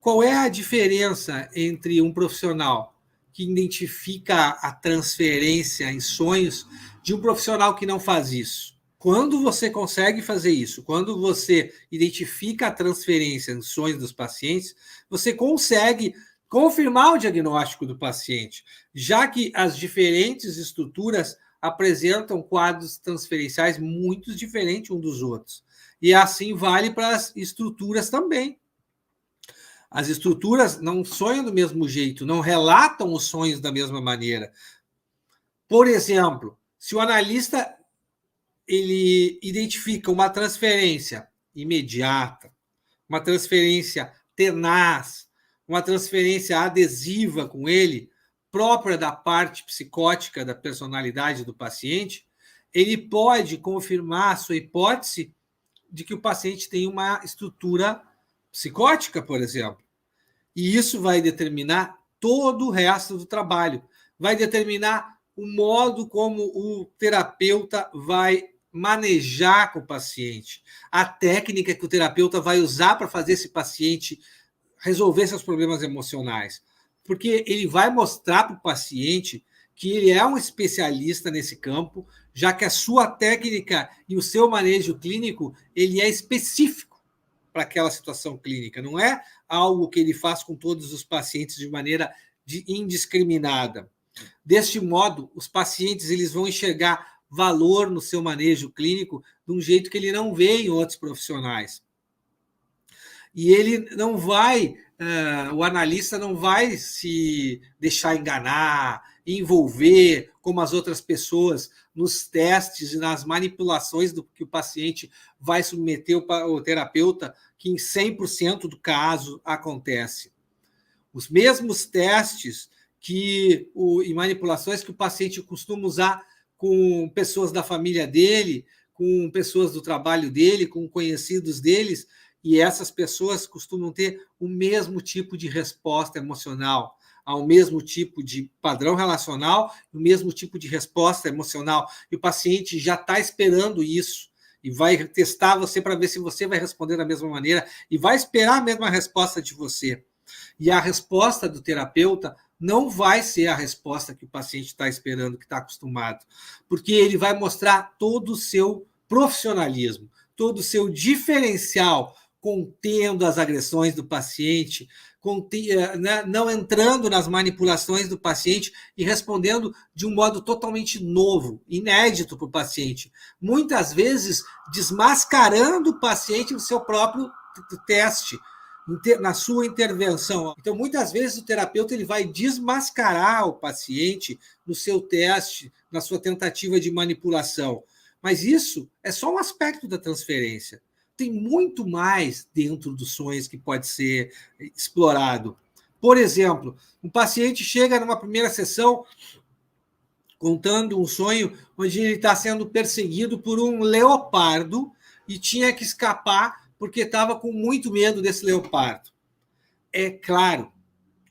Qual é a diferença entre um profissional que identifica a transferência em sonhos de um profissional que não faz isso? Quando você consegue fazer isso, quando você identifica a transferência em sonhos dos pacientes, você consegue confirmar o diagnóstico do paciente, já que as diferentes estruturas apresentam quadros transferenciais muito diferentes uns dos outros. E assim vale para as estruturas também. As estruturas não sonham do mesmo jeito, não relatam os sonhos da mesma maneira. Por exemplo, se o analista ele identifica uma transferência imediata, uma transferência tenaz, uma transferência adesiva com ele, própria da parte psicótica da personalidade do paciente, ele pode confirmar a sua hipótese de que o paciente tem uma estrutura psicótica, por exemplo. E isso vai determinar todo o resto do trabalho. Vai determinar o modo como o terapeuta vai manejar com o paciente, a técnica que o terapeuta vai usar para fazer esse paciente resolver seus problemas emocionais. Porque ele vai mostrar para o paciente que ele é um especialista nesse campo, já que a sua técnica e o seu manejo clínico ele é específico para aquela situação clínica, não é algo que ele faz com todos os pacientes de maneira indiscriminada. Deste modo, os pacientes eles vão enxergar valor no seu manejo clínico de um jeito que ele não vê em outros profissionais. E ele não vai, o analista não vai se deixar enganar, envolver como as outras pessoas nos testes e nas manipulações do que o paciente vai submeter o terapeuta, que em 100% do caso acontece. Os mesmos testes e manipulações que o paciente costuma usar com pessoas da família dele, com pessoas do trabalho dele, com conhecidos deles, e essas pessoas costumam ter o mesmo tipo de resposta emocional, ao mesmo tipo de padrão relacional, o mesmo tipo de resposta emocional. E o paciente já está esperando isso e vai testar você para ver se você vai responder da mesma maneira e vai esperar a mesma resposta de você. E a resposta do terapeuta não vai ser a resposta que o paciente está esperando, que está acostumado, porque ele vai mostrar todo o seu profissionalismo, todo o seu diferencial, contendo as agressões do paciente, não entrando nas manipulações do paciente e respondendo de um modo totalmente novo, inédito para o paciente. Muitas vezes desmascarando o paciente no seu próprio teste, na sua intervenção. Então, muitas vezes o terapeuta ele vai desmascarar o paciente no seu teste, na sua tentativa de manipulação. Mas isso é só um aspecto da transferência. Tem muito mais dentro dos sonhos que pode ser explorado. Por exemplo, um paciente chega numa primeira sessão contando um sonho onde ele está sendo perseguido por um leopardo e tinha que escapar porque estava com muito medo desse leopardo. É claro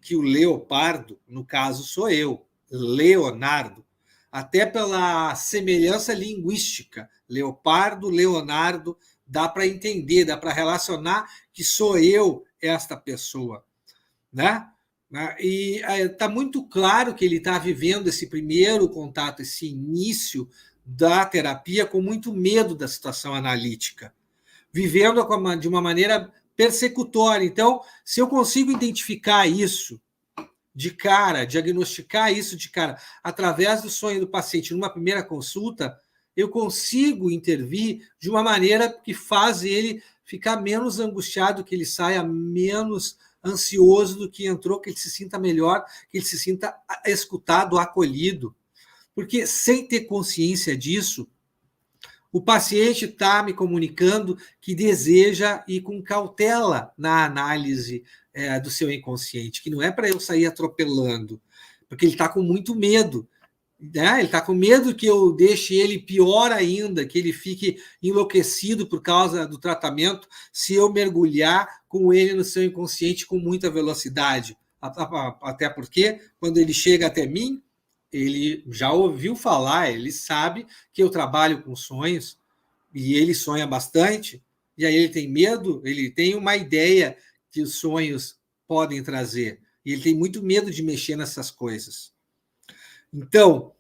que o leopardo, no caso sou eu, Leonardo, até pela semelhança linguística, leopardo, Leonardo, dá para entender, dá para relacionar que sou eu esta pessoa, né? E está muito claro que ele está vivendo esse primeiro contato, esse início da terapia com muito medo da situação analítica, vivendo de uma maneira persecutória. Então, se eu consigo identificar isso de cara, diagnosticar isso de cara, através do sonho do paciente numa primeira consulta, eu consigo intervir de uma maneira que faz ele ficar menos angustiado, que ele saia menos ansioso do que entrou, que ele se sinta melhor, que ele se sinta escutado, acolhido. Porque sem ter consciência disso, o paciente está me comunicando que deseja ir com cautela na análise do seu inconsciente, que não é para eu sair atropelando, porque ele está com muito medo. Né? Ele está com medo que eu deixe ele pior ainda, que ele fique enlouquecido por causa do tratamento, se eu mergulhar com ele no seu inconsciente com muita velocidade. Até porque, quando ele chega até mim, ele já ouviu falar, ele sabe que eu trabalho com sonhos, e ele sonha bastante, e aí ele tem medo, ele tem uma ideia que os sonhos podem trazer. E ele tem muito medo de mexer nessas coisas. Então,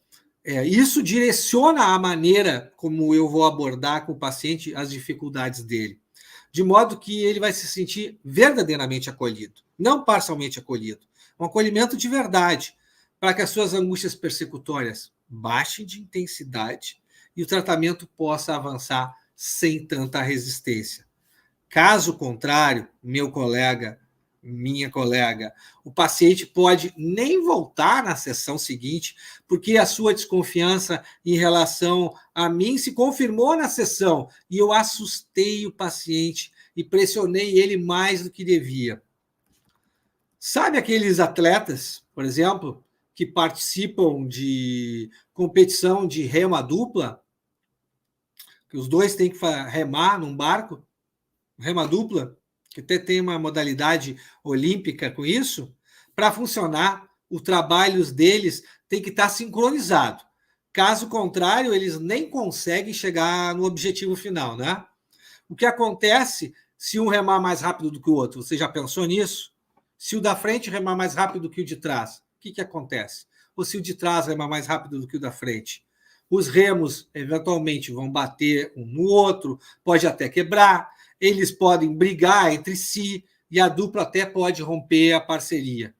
isso direciona a maneira como eu vou abordar com o paciente as dificuldades dele, de modo que ele vai se sentir verdadeiramente acolhido, não parcialmente acolhido, um acolhimento de verdade, para que as suas angústias persecutórias baixem de intensidade e o tratamento possa avançar sem tanta resistência. Caso contrário, meu colega, minha colega, o paciente pode nem voltar na sessão seguinte, porque a sua desconfiança em relação a mim se confirmou na sessão e eu assustei o paciente e pressionei ele mais do que devia. Sabe aqueles atletas, por exemplo, que participam de competição de rema dupla, que os dois têm que remar num barco, rema dupla, que até tem uma modalidade olímpica com isso, para funcionar, os trabalhos deles tem que estar sincronizado. Caso contrário, eles nem conseguem chegar no objetivo final, né? O que acontece se um remar mais rápido do que o outro? Você já pensou nisso? Se o da frente remar mais rápido do que o de trás, o que acontece? Ou se o de trás remar mais rápido do que o da frente? Os remos, eventualmente, vão bater um no outro, pode até quebrar, eles podem brigar entre si e a dupla até pode romper a parceria.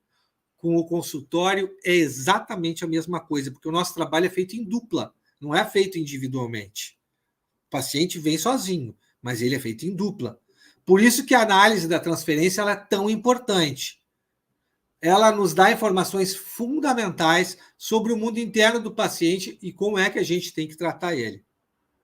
Com o consultório é exatamente a mesma coisa, porque o nosso trabalho é feito em dupla, não é feito individualmente. O paciente vem sozinho, mas ele é feito em dupla. Por isso que a análise da transferência ela é tão importante. Ela nos dá informações fundamentais sobre o mundo interno do paciente e como é que a gente tem que tratar ele.